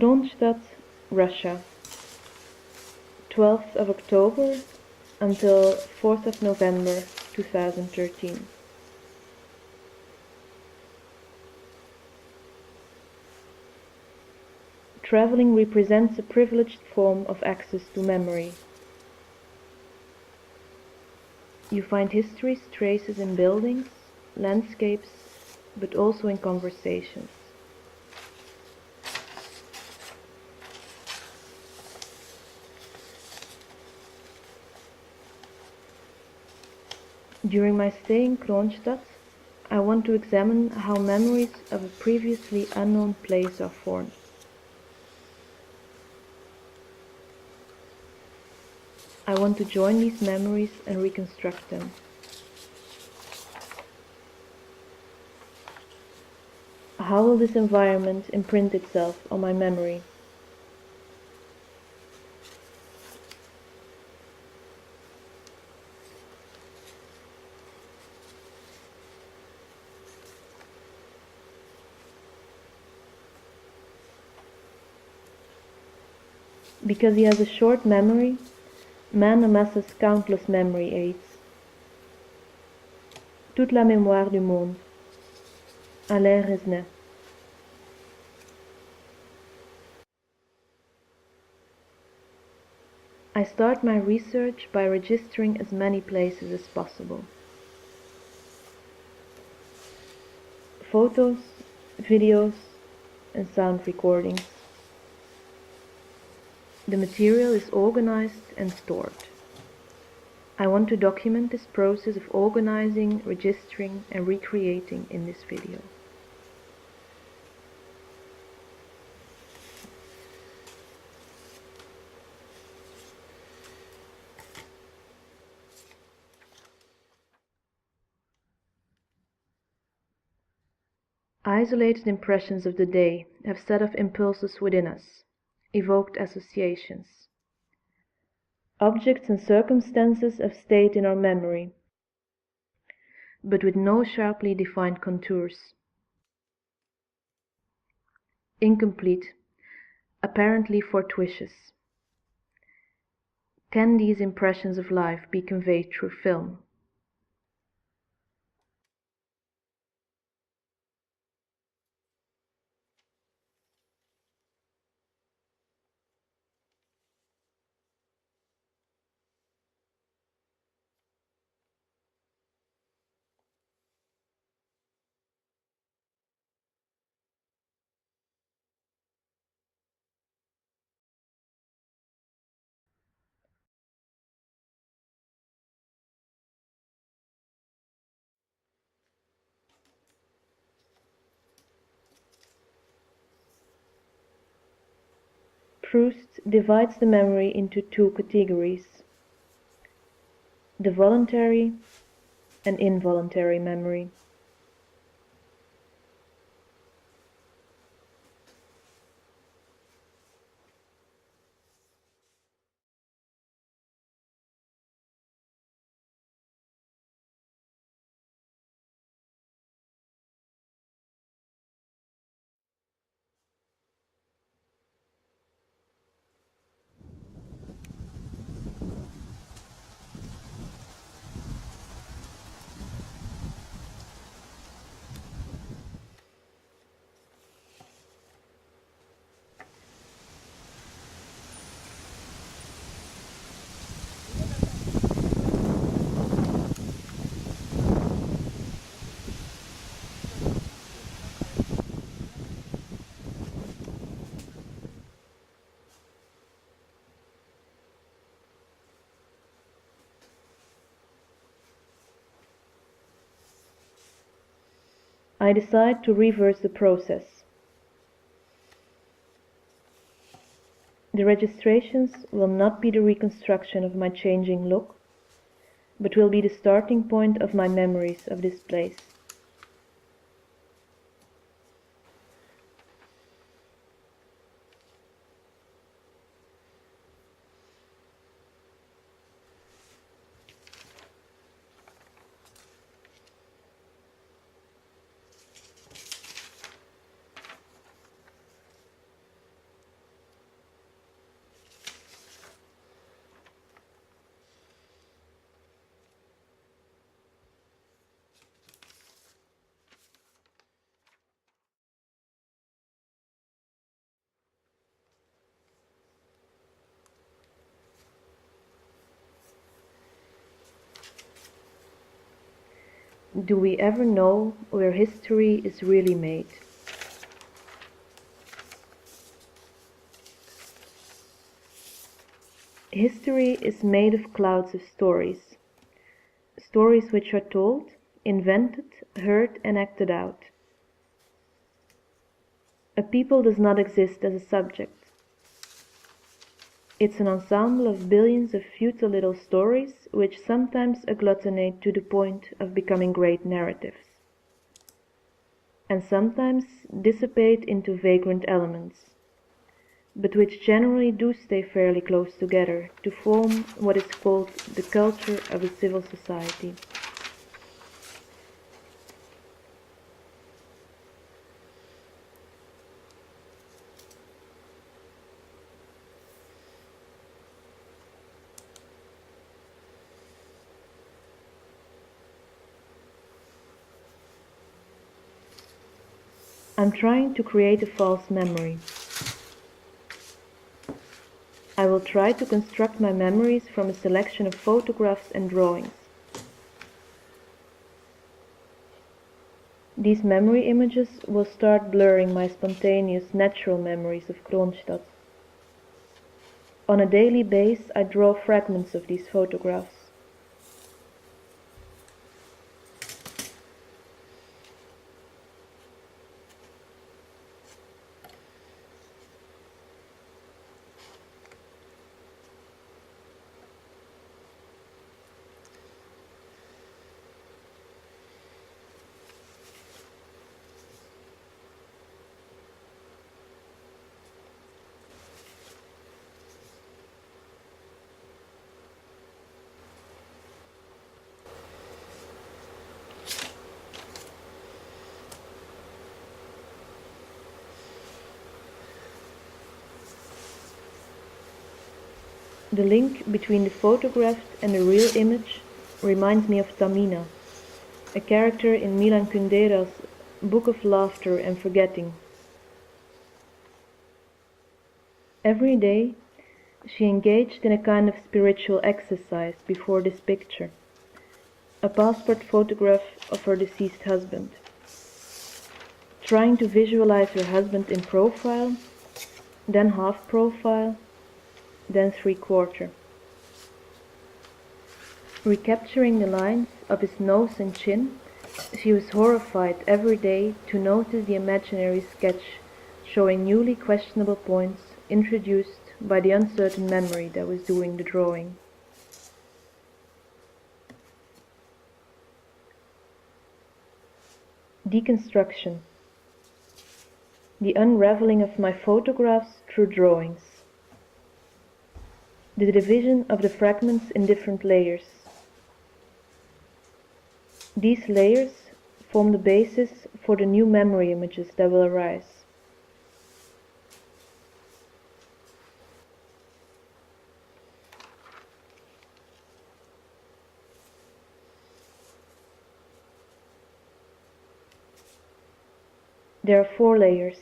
Kronstadt, Russia, 12th of October until 4th of November 2013. Traveling represents a privileged form of access to memory. You find history's traces in buildings, landscapes, but also in conversations. During my stay in Kronstadt, I want to examine how memories of a previously unknown place are formed. I want to join these memories and reconstruct them. How will this environment imprint itself on my memory? Because he has a short memory, man amasses countless memory aids. Toute la mémoire du monde. Alain Resnais. I start my research by registering as many places as possible. Photos, videos, and sound recordings. The material is organized and stored. I want to document this process of organizing, registering, and recreating in this video. Isolated impressions of the day have set off impulses within us, evoked associations. Objects and circumstances have stayed in our memory, but with no sharply defined contours. Incomplete, apparently fortuitous. Can these impressions of life be conveyed through film? Proust divides the memory into two categories: the voluntary and involuntary memory. I decide to reverse the process. The registrations will not be the reconstruction of my changing look, but will be the starting point of my memories of this place. Do we ever know where history is really made? History is made of clouds of stories. Stories which are told, invented, heard and acted out. A people does not exist as a subject. It's an ensemble of billions of futile little stories which sometimes agglutinate to the point of becoming great narratives, and sometimes dissipate into vagrant elements, but which generally do stay fairly close together to form what is called the culture of a civil society. I'm trying to create a false memory. I will try to construct my memories from a selection of photographs and drawings. These memory images will start blurring my spontaneous, natural memories of Kronstadt. On a daily basis, I draw fragments of these photographs. The link between the photographed and the real image reminds me of Tamina, a character in Milan Kundera's Book of Laughter and Forgetting. Every day, she engaged in a kind of spiritual exercise before this picture, a passport photograph of her deceased husband. Trying to visualize her husband in profile, then half profile, then three-quarter. Recapturing the lines of his nose and chin, she was horrified every day to notice the imaginary sketch showing newly questionable points introduced by the uncertain memory that was doing the drawing. Deconstruction. The unraveling of my photographs through drawings. The division of the fragments in different layers. These layers form the basis for the new memory images that will arise. There are 4 layers.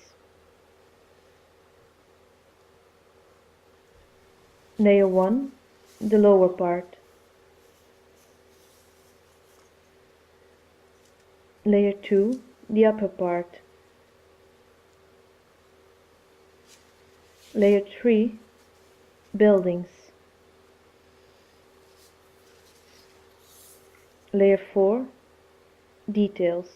Layer 1, the lower part. Layer 2, the upper part. Layer 3, buildings. Layer 4, details.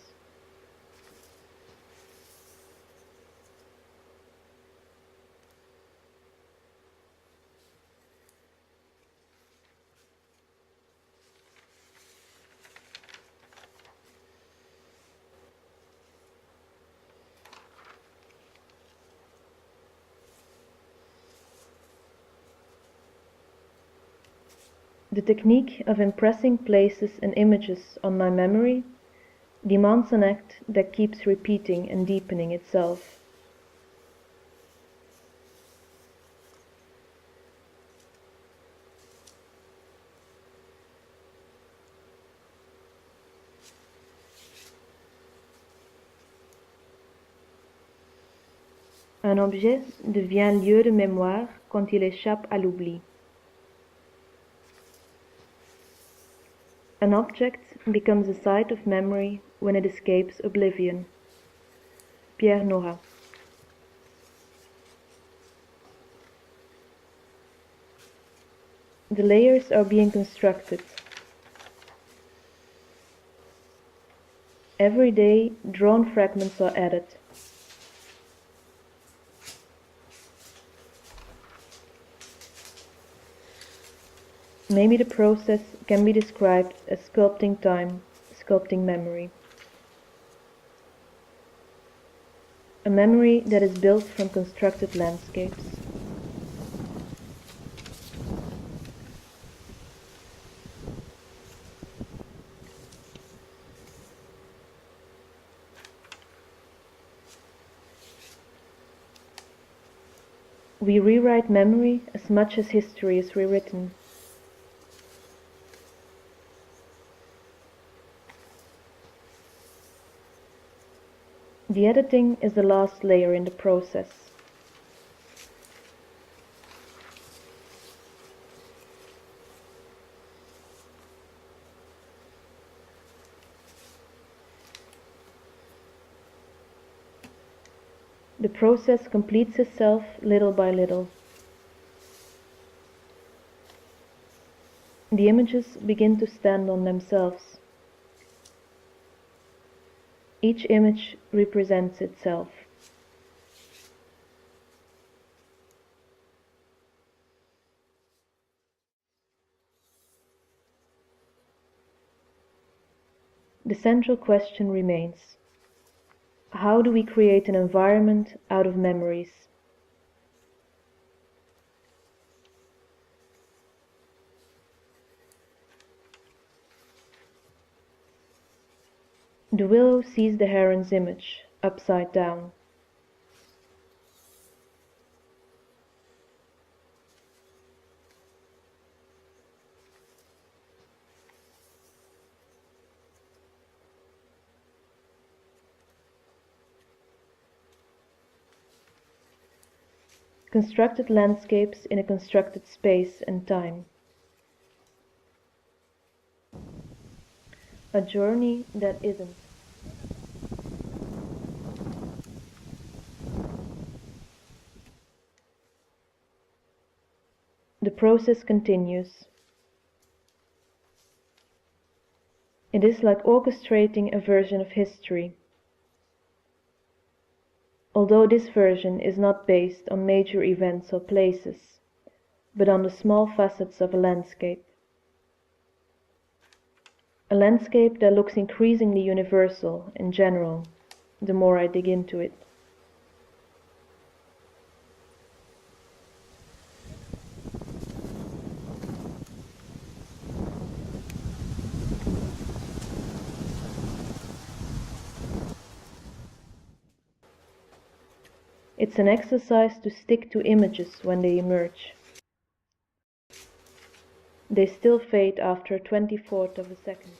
The technique of impressing places and images on my memory demands an act that keeps repeating and deepening itself. Un objet devient lieu de mémoire quand il échappe à l'oubli. An object becomes a site of memory when it escapes oblivion. Pierre Nora. The layers are being constructed. Every day, drawn fragments are added. Maybe the process can be described as sculpting time, sculpting memory. A memory that is built from constructed landscapes. We rewrite memory as much as history is rewritten. The editing is the last layer in the process. The process completes itself little by little. The images begin to stand on themselves. Each image represents itself. The central question remains: how do we create an environment out of memories? The willow sees the heron's image, upside down. Constructed landscapes in a constructed space and time. A journey that isn't. The process continues. It is like orchestrating a version of history. Although this version is not based on major events or places, but on the small facets of a landscape. A landscape that looks increasingly universal and general, the more I dig into it. It's an exercise to stick to images when they emerge. They still fade after a 24th of a second.